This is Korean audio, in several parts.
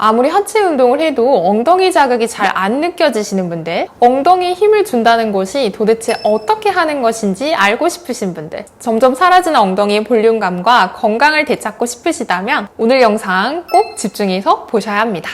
아무리 하체 운동을 해도 엉덩이 자극이 잘 안 느껴지시는 분들, 엉덩이에 힘을 준다는 것이 도대체 어떻게 하는 것인지 알고 싶으신 분들, 점점 사라지는 엉덩이의 볼륨감과 건강을 되찾고 싶으시다면 오늘 영상 꼭 집중해서 보셔야 합니다.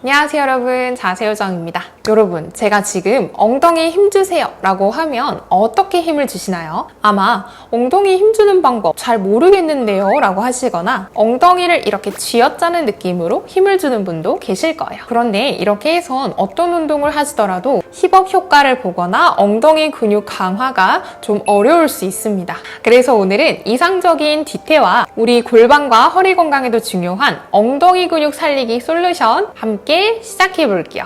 안녕하세요 여러분, 자세요정입니다. 여러분, 제가 지금 엉덩이에 힘주세요 라고 하면 어떻게 힘을 주시나요? 아마 엉덩이에 힘주는 방법 잘 모르겠는데요 라고 하시거나 엉덩이를 이렇게 쥐어짜는 느낌으로 힘을 주는 분도 계실 거예요. 그런데 이렇게 해선 어떤 운동을 하시더라도 힙업 효과를 보거나 엉덩이 근육 강화가 좀 어려울 수 있습니다. 그래서 오늘은 이상적인 뒤태와 우리 골반과 허리 건강에도 중요한 엉덩이 근육 살리기 솔루션 함께 시작해 볼게요.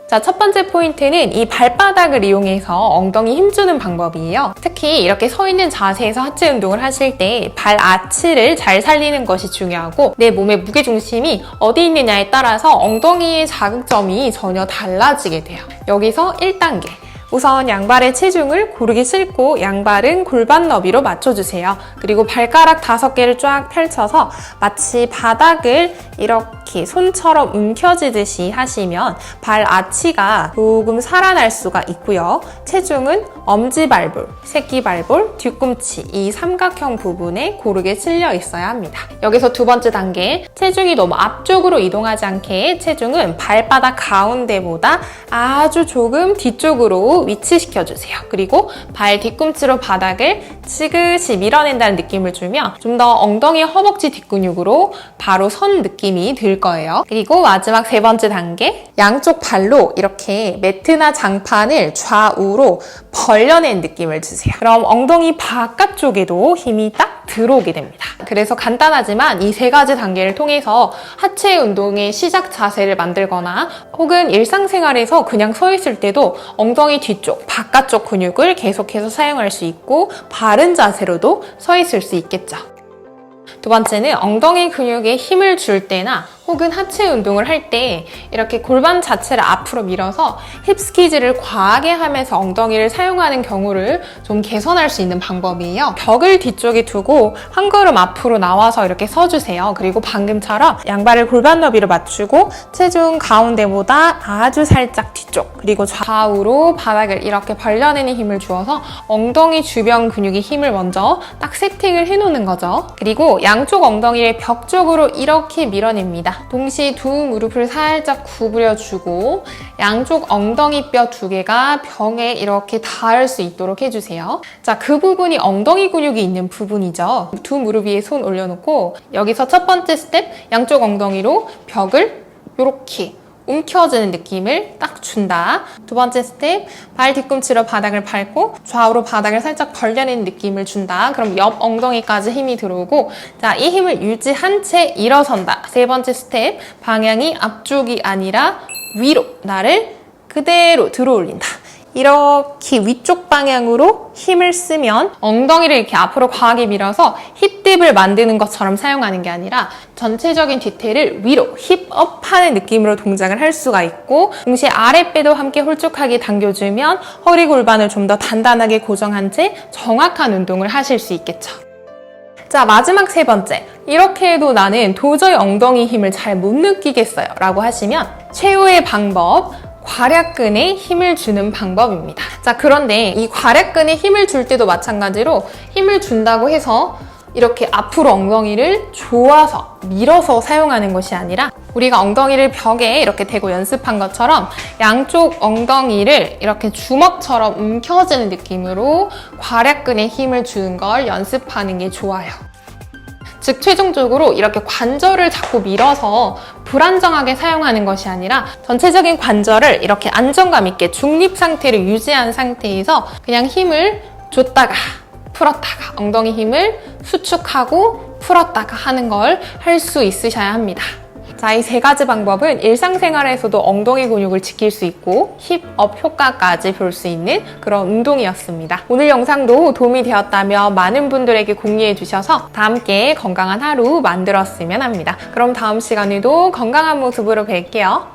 자, 첫 번째 포인트는 이 발바닥을 이용해서 엉덩이 힘주는 방법이에요. 특히 이렇게 서 있는 자세에서 하체 운동을 하실 때 발 아치를 잘 살리는 것이 중요하고 내 몸의 무게중심이 어디 있느냐에 따라서 엉덩이의 자극점이 전혀 달라지게 돼요. 여기서 1단계. 우선 양발의 체중을 고르게 싣고 양발은 골반 너비로 맞춰주세요. 그리고 발가락 5개를 쫙 펼쳐서 마치 바닥을 이렇게 손처럼 움켜쥐듯이 하시면 발 아치가 조금 살아날 수가 있고요. 체중은 엄지발볼, 새끼발볼, 뒤꿈치 이 삼각형 부분에 고르게 실려 있어야 합니다. 여기서 두 번째 단계, 체중이 너무 앞쪽으로 이동하지 않게 체중은 발바닥 가운데보다 아주 조금 뒤쪽으로 위치시켜주세요. 그리고 발 뒤꿈치로 바닥을 지그시 밀어낸다는 느낌을 주면 좀 더 엉덩이 허벅지 뒷근육으로 바로 선 느낌이 들 거예요. 그리고 마지막 세 번째 단계, 양쪽 발로 이렇게 매트나 장판을 좌우로 벌려낸 느낌을 주세요. 그럼 엉덩이 바깥쪽에도 힘이 딱 들어오게 됩니다. 그래서 간단하지만 이 세 가지 단계를 통해서 하체 운동의 시작 자세를 만들거나 혹은 일상생활에서 그냥 서 있을 때도 엉덩이 뒤쪽, 바깥쪽 근육을 계속해서 사용할 수 있고 바른 자세로도 서 있을 수 있겠죠. 두 번째는 엉덩이 근육에 힘을 줄 때나 혹은 하체 운동을 할 때 이렇게 골반 자체를 앞으로 밀어서 힙 스퀴즈를 과하게 하면서 엉덩이를 사용하는 경우를 좀 개선할 수 있는 방법이에요. 벽을 뒤쪽에 두고 한 걸음 앞으로 나와서 이렇게 서주세요. 그리고 방금처럼 양발을 골반 너비로 맞추고 체중 가운데보다 아주 살짝 뒤쪽, 그리고 좌우로 바닥을 이렇게 벌려내는 힘을 주어서 엉덩이 주변 근육의 힘을 먼저 딱 세팅을 해놓는 거죠. 그리고 양쪽 엉덩이를 벽 쪽으로 이렇게 밀어냅니다. 동시에 두 무릎을 살짝 구부려주고 양쪽 엉덩이 뼈 2개가 벽에 이렇게 닿을 수 있도록 해주세요. 자, 그 부분이 엉덩이 근육이 있는 부분이죠. 두 무릎 위에 손 올려놓고 여기서 첫 번째 스텝, 양쪽 엉덩이로 벽을 이렇게 움켜쥐는 느낌을 딱 준다. 두 번째 스텝, 발 뒤꿈치로 바닥을 밟고 좌우로 바닥을 살짝 벌려내는 느낌을 준다. 그럼 옆 엉덩이까지 힘이 들어오고, 자, 이 힘을 유지한 채 일어선다. 세 번째 스텝, 방향이 앞쪽이 아니라 위로 나를 그대로 들어 올린다. 이렇게 위쪽 방향으로 힘을 쓰면 엉덩이를 이렇게 앞으로 과하게 밀어서 힙딥을 만드는 것처럼 사용하는 게 아니라 전체적인 뒤태를 위로 힙업하는 느낌으로 동작을 할 수가 있고 동시에 아랫배도 함께 홀쭉하게 당겨주면 허리 골반을 좀 더 단단하게 고정한 채 정확한 운동을 하실 수 있겠죠. 자, 마지막 세 번째, 이렇게 해도 나는 도저히 엉덩이 힘을 잘 못 느끼겠어요 라고 하시면 최후의 방법, 괄약근에 힘을 주는 방법입니다. 자, 그런데 이 괄약근에 힘을 줄 때도 마찬가지로 힘을 준다고 해서 이렇게 앞으로 엉덩이를 조아서 밀어서 사용하는 것이 아니라 우리가 엉덩이를 벽에 이렇게 대고 연습한 것처럼 양쪽 엉덩이를 이렇게 주먹처럼 움켜쥐는 느낌으로 괄약근에 힘을 주는 걸 연습하는 게 좋아요. 즉 최종적으로 이렇게 관절을 자꾸 밀어서 불안정하게 사용하는 것이 아니라 전체적인 관절을 이렇게 안정감 있게 중립 상태를 유지한 상태에서 그냥 힘을 줬다가 풀었다가 엉덩이 힘을 수축하고 풀었다가 하는 걸 할 수 있으셔야 합니다. 자, 이 세 가지 방법은 일상생활에서도 엉덩이 근육을 지킬 수 있고 힙업 효과까지 볼 수 있는 그런 운동이었습니다. 오늘 영상도 도움이 되었다면 많은 분들에게 공유해 주셔서 다 함께 건강한 하루 만들었으면 합니다. 그럼 다음 시간에도 건강한 모습으로 뵐게요.